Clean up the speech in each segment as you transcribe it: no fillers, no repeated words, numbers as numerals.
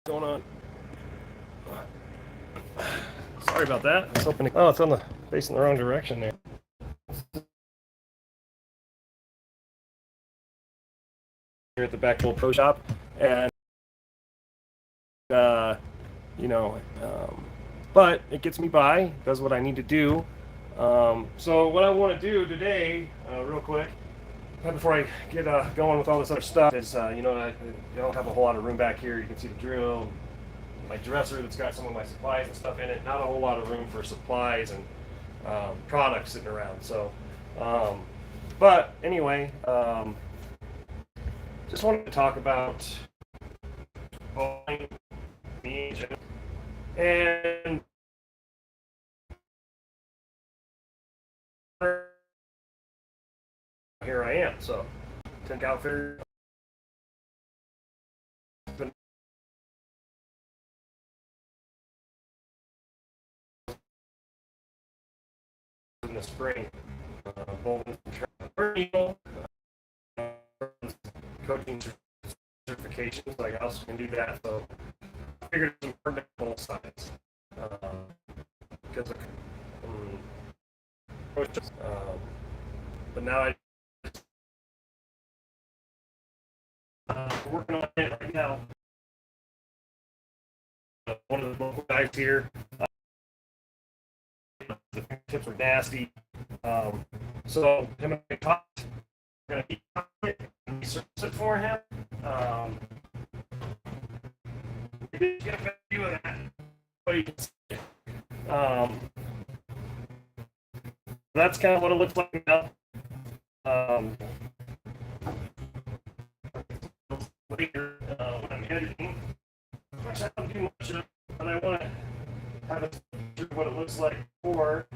Going on? Sorry about that. I was hoping. Oh, it's on the facing the wrong direction there. Here at the back little pro shop, and uh, you know, but it gets me by. Does what I need to do. So what I want to do today, real quick, before I get going with all this other stuff, is I don't have a whole lot of room back here. You can see the drill, my dresser that's got some of my supplies and stuff in it. Not a whole lot of room for supplies and products sitting around. So, but anyway, just wanted to talk about bowling and here I am. So, Tank Outfitter. In the spring, bowling coaching certifications. Like I also can do that. So I figured it's important to both sides because but now I'm working on it right now. One of the local guys here. The tips are nasty. So him and I talked. We're gonna keep research it for him. We did get a view of that. But you can see. That's kind of what it looks like now. Later, when I'm editing, I don't do much of it, but I want to have a picture of what it looks like before.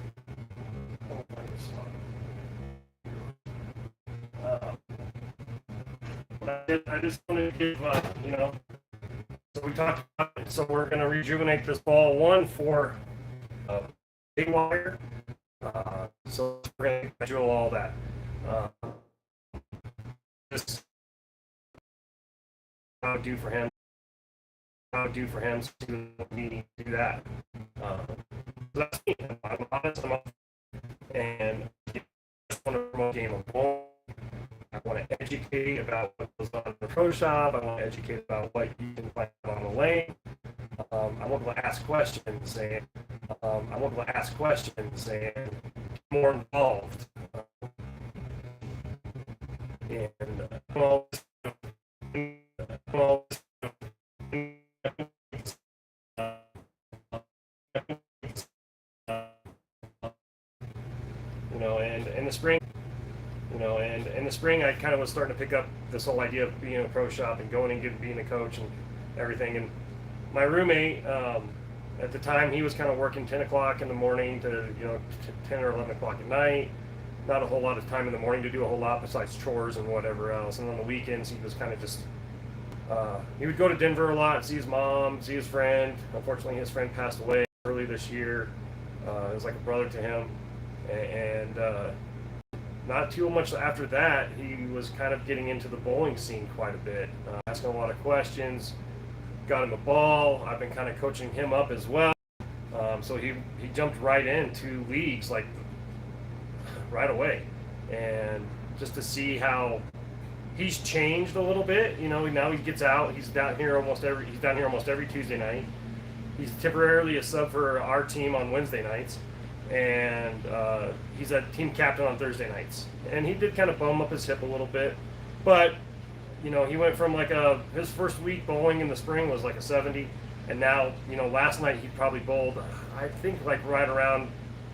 I just want to give, so we talked about it. So we're going to rejuvenate this ball one for big wire. So we're going to drill all that. Just I would do for him. I would do for him to me do that. So that's me. I'm honest, and I want to promote game of ball. I want to educate about what goes on in the pro shop. I want to educate about what you can find on the lane. I want to ask questions, saying, more involved. And and in the spring, and in the spring, I kind of was starting to pick up this whole idea of being in a pro shop and going and being a coach and everything. And my roommate, at the time, he was kind of working 10 o'clock in the morning to 10 or 11 o'clock at night. Not a whole lot of time in the morning to do a whole lot besides chores and whatever else. And on the weekends, he was kind of just he would go to Denver a lot, see his mom, see his friend. Unfortunately, his friend passed away early this year. It was like a brother to him, and not too much after that, he was kind of getting into the bowling scene quite a bit, asking a lot of questions. Got him a ball. I've been kind of coaching him up as well. So he jumped right into leagues like right away, and just to see how he's changed a little bit. Now he gets out. He's down here almost every Tuesday night. He's temporarily a sub for our team on Wednesday nights, and he's a team captain on Thursday nights. And he did kind of bum up his hip a little bit, but he went from his first week bowling in the spring was like a 70, and now last night he probably bowled I think like right around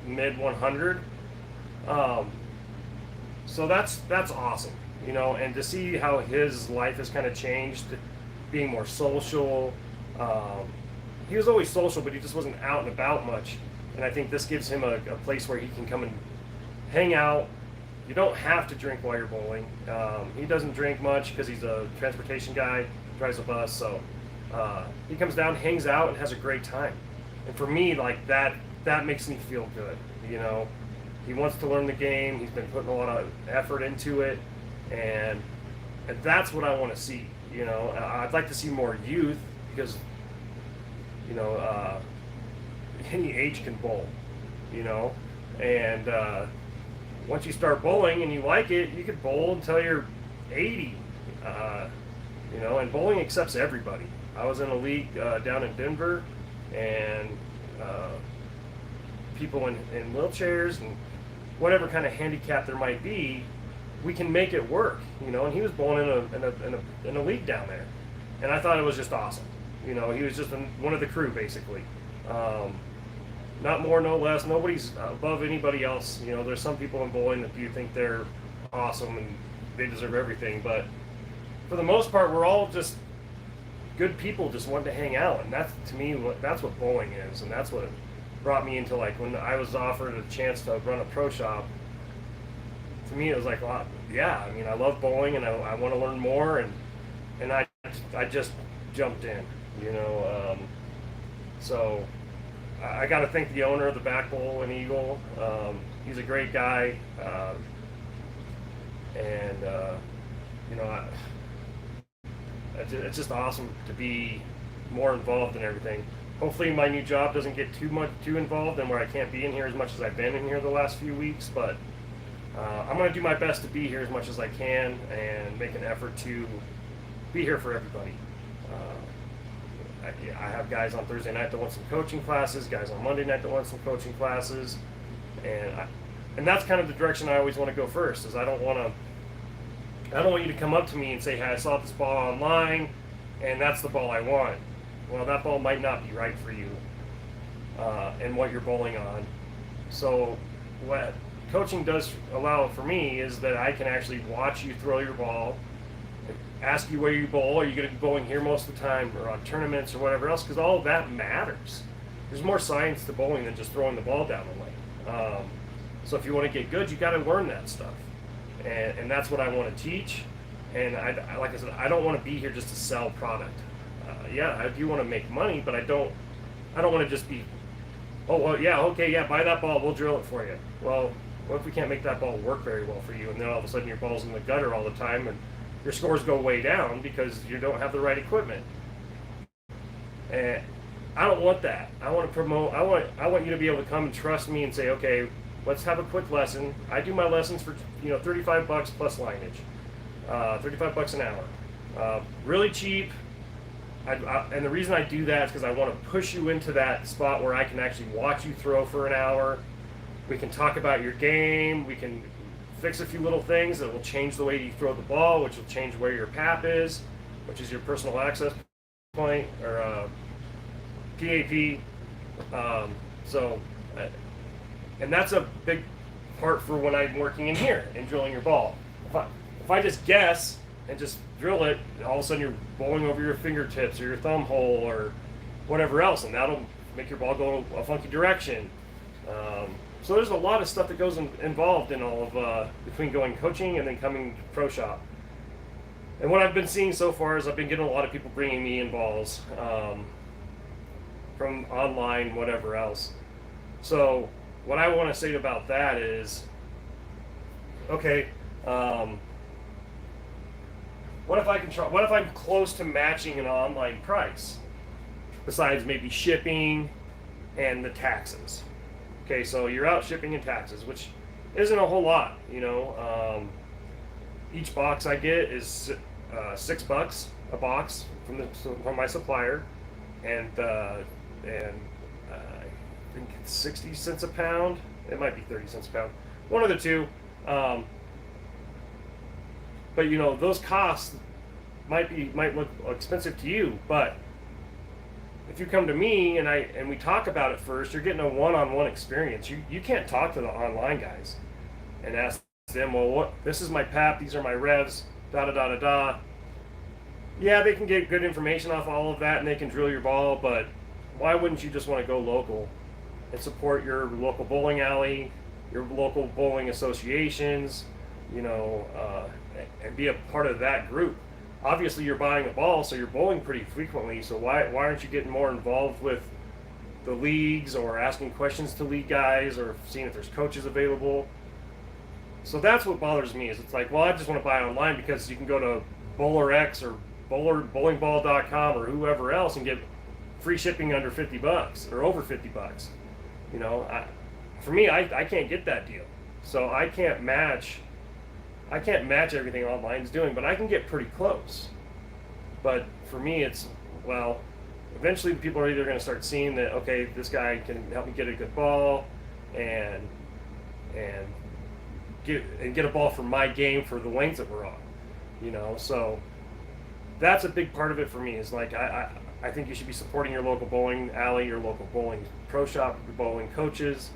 mid 100. So that's awesome. And to see how his life has kind of changed, being more social. He was always social, but he just wasn't out and about much. And I think this gives him a place where he can come and hang out. You don't have to drink while you're bowling. He doesn't drink much because he's a transportation guy, drives a bus. So he comes down, hangs out, and has a great time. And for me, like that makes me feel good. He wants to learn the game. He's been putting a lot of effort into it, and that's what I want to see. I'd like to see more youth because you know, any age can bowl, you know, and once you start bowling and you like it, you could bowl until you're 80, you know, and bowling accepts everybody. I was in a league down in Denver, and people in wheelchairs and whatever kind of handicap there might be, we can make it work, you know. And he was bowling in a league down there, and I thought it was just awesome. You know, he was just one of the crew basically. Not more, no less. Nobody's above anybody else. You know, there's some people in bowling that you think they're awesome and they deserve everything, but for the most part, we're all just good people just wanting to hang out, and that's, to me, that's what bowling is, and that's what brought me into, like, when I was offered a chance to run a pro shop. To me, it was like, well, yeah, I mean, I love bowling, and I want to learn more, and I just jumped in, you know. So I got to thank the owner of the Back Bowl and Eagle. He's a great guy, and you know, it's just awesome to be more involved in everything. Hopefully my new job doesn't get too involved and where I can't be in here as much as I've been in here the last few weeks, but I'm going to do my best to be here as much as I can and make an effort to be here for everybody. I have guys on Thursday night that want some coaching classes, guys on Monday night that want some coaching classes, and that's kind of the direction I always want to go first. Is I don't want you to come up to me and say, hey, I saw this ball online, and that's the ball I want. Well, that ball might not be right for you and what you're bowling on. So what coaching does allow for me is that I can actually watch you throw your ball, ask you where you bowl. Are you going to be bowling here most of the time, or on tournaments or whatever else? Because all of that matters. There's more science to bowling than just throwing the ball down the lane. So if you want to get good, you got to learn that stuff. And that's what I want to teach. And I like I said, I don't want to be here just to sell product. Yeah, I do want to make money, but I don't want to just be, oh, well, yeah, okay, yeah, buy that ball, we'll drill it for you. Well, what if we can't make that ball work very well for you, and then all of a sudden your ball's in the gutter all the time, and your scores go way down because you don't have the right equipment? And I don't want that. I want to promote. I want you to be able to come and trust me and say, okay, let's have a quick lesson. I do my lessons for $35 plus lineage, $35 an hour, really cheap. And the reason I do that is because I want to push you into that spot where I can actually watch you throw for an hour. We can talk about your game. We can fix a few little things that will change the way you throw the ball, which will change where your PAP is, which is your personal access point, or PAP. And that's a big part for when I'm working in here and drilling your ball. If I just guess and just drill it, all of a sudden you're bowling over your fingertips or your thumb hole or whatever else, and that'll make your ball go a funky direction. So there's a lot of stuff that goes involved in all of between going coaching and then coming pro shop. And what I've been seeing so far is I've been getting a lot of people bringing me in balls from online, whatever else. So what I want to say about that is, okay, what if I can try? What if I'm close to matching an online price, besides maybe shipping and the taxes? Okay, so you're out shipping and taxes, which isn't a whole lot, you know. Each box I get is $6 a box from my supplier, and I think it's 60 cents a pound. It might be 30 cents a pound, one of the two. But you know, those costs might look expensive to you, but if you come to me and we talk about it first, you're getting a one-on-one experience. You can't talk to the online guys and ask them, well, this is my PAP, these are my revs, da da da da da. Yeah, they can get good information off all of that and they can drill your ball, but why wouldn't you just want to go local and support your local bowling alley, your local bowling associations, you know, and be a part of that group? Obviously you're buying a ball, so you're bowling pretty frequently, so why aren't you getting more involved with the leagues, or asking questions to league guys, or seeing if there's coaches available? So that's what bothers me, is it's like, well, I just want to buy online because you can go to BowlerX or bowlingball.com or whoever else and get free shipping under $50 or over $50. You know, for me, I can't get that deal, so I can't match everything online's doing, but I can get pretty close. But for me, it's, well, eventually people are either going to start seeing that, okay, this guy can help me get a good ball, and and get a ball for my game for the lanes that we're on, you know. So that's a big part of it for me. Is like I think you should be supporting your local bowling alley, your local bowling pro shop, your bowling coaches.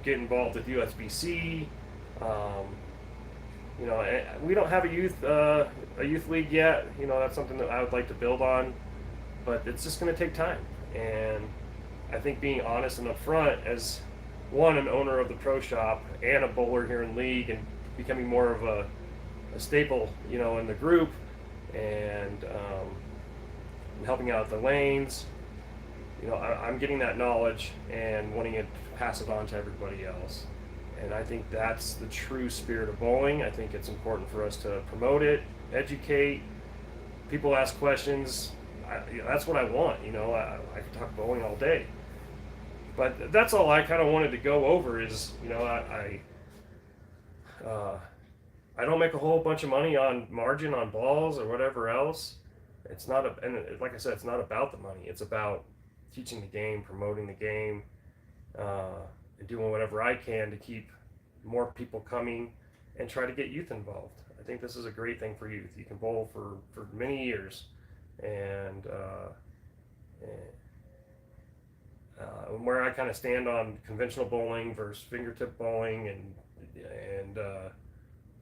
Get involved with USBC. Um, you know, we don't have a youth league yet. You know, that's something that I would like to build on, but it's just going to take time. And I think being honest and upfront as an owner of the pro shop and a bowler here in league, and becoming more of a staple, you know, in the group, and helping out the lanes. You know, I'm getting that knowledge and wanting to pass it on to everybody else. And I think that's the true spirit of bowling. I think it's important for us to promote it, educate. People ask questions. That's what I want. You know, I could talk bowling all day. But that's all I kind of wanted to go over is, you know, I don't make a whole bunch of money on margin on balls or whatever else. It's not and like I said, it's not about the money. It's about teaching the game, promoting the game, and doing whatever I can to keep more people coming and try to get youth involved. I think this is a great thing for youth. You can bowl for many years, and where I kind of stand on conventional bowling versus fingertip bowling and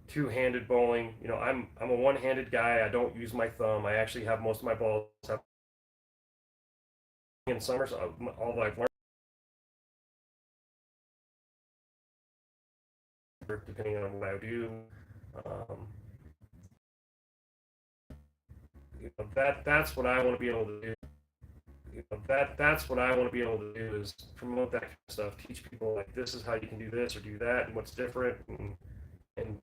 two-handed bowling. You know, I'm a one-handed guy. I don't use my thumb. I actually have most of my balls have in summer. So all I've learned, depending on what I do, um, you know, that's what I want to be able to do. You know, that's what I want to be able to do is promote that kind of stuff. Teach people like this is how you can do this or do that, and what's different, and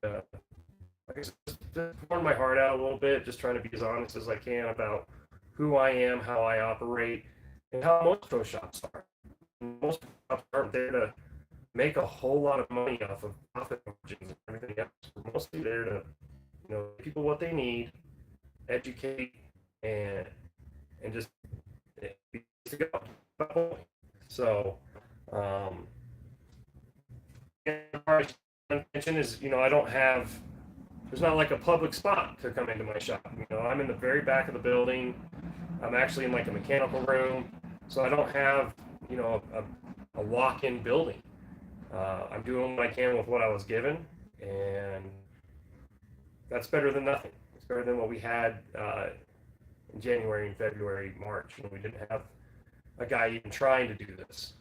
like I said, just pouring my heart out a little bit, just trying to be as honest as I can about who I am, how I operate, and how most pro shops are. Most shops aren't there to make a whole lot of money off of profit margins and everything else. We're mostly there to, you know, give people what they need, educate, and just be to go. So, mention is, you know, I don't have, there's not like a public spot to come into my shop. You know, I'm in the very back of the building. I'm actually in like a mechanical room, so I don't have, you know, a walk-in building. I'm doing what I can with what I was given, and that's better than nothing. It's better than what we had in January and February, March, when we didn't have a guy even trying to do this.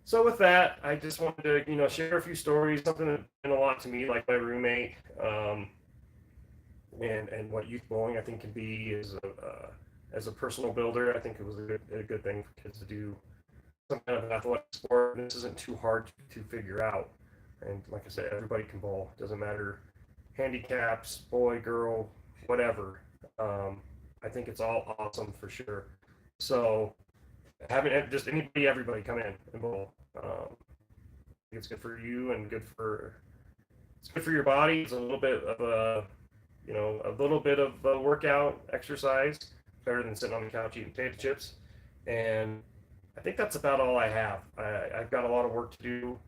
So with that, I just wanted to, you know, share a few stories, something that meant a lot to me, like my roommate, and what youth bowling I think can be as a personal builder. I think it was a good thing for kids to do some kind of athletic sport. This isn't too hard to figure out. And like I said, everybody can bowl. It doesn't matter handicaps, boy, girl, whatever. I think it's all awesome for sure. So having just everybody come in and bowl. It's good for you and it's good for your body. It's a little bit of a workout exercise, better than sitting on the couch eating potato chips. And I think that's about all I have. I've got a lot of work to do,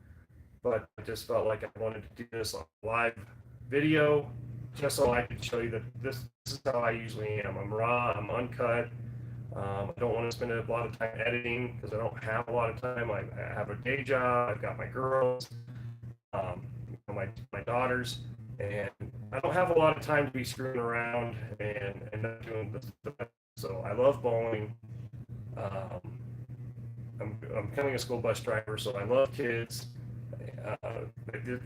but I just felt like I wanted to do this on live video, just so I could show you that this is how I usually am. I'm raw, I'm uncut. I don't want to spend a lot of time editing because I don't have a lot of time. I have a day job. I've got my girls, my daughters, and I don't have a lot of time to be screwing around and not doing this. So I love bowling. I'm becoming a school bus driver, so I love kids.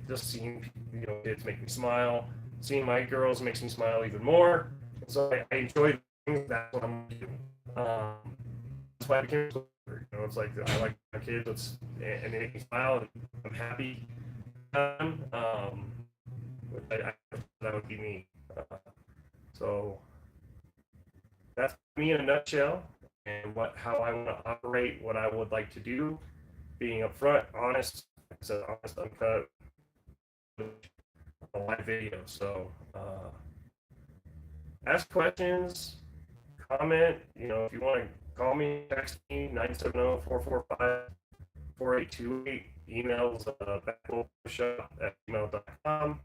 Just seeing kids make me smile. Seeing my girls makes me smile even more. So I enjoy things. That's what I'm doing. That's why I became a school driver. It's like I like my kids, and they make me smile, and I'm happy. That would be me. So that's me in a nutshell, and how I want to operate, what I would like to do, being upfront, honest, like I said, honest, uncut, a live video. So ask questions, comment. If you want to call me, text me 970-445-4828. Emails backshop@gmail.com.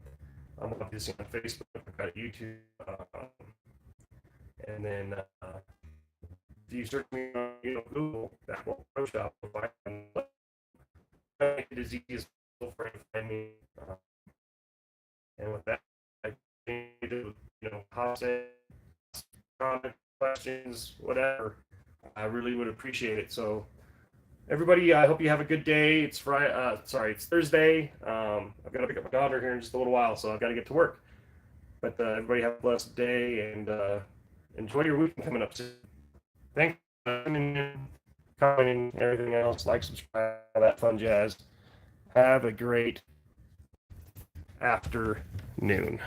I'm obviously on Facebook. I've got YouTube. And then if you search me on Google, Backbone Pro Shop, you'll find it as easy as possible for you to find me. And with that, I need to, comment, questions, whatever. I really would appreciate it. So, everybody, I hope you have a good day. It's Friday. It's Thursday. I've got to pick up my daughter here in just a little while, so I've got to get to work. But everybody have a blessed day and enjoy your weekend coming up soon. Thanks for commenting, everything else, like, subscribe, all that fun jazz. Have a great afternoon.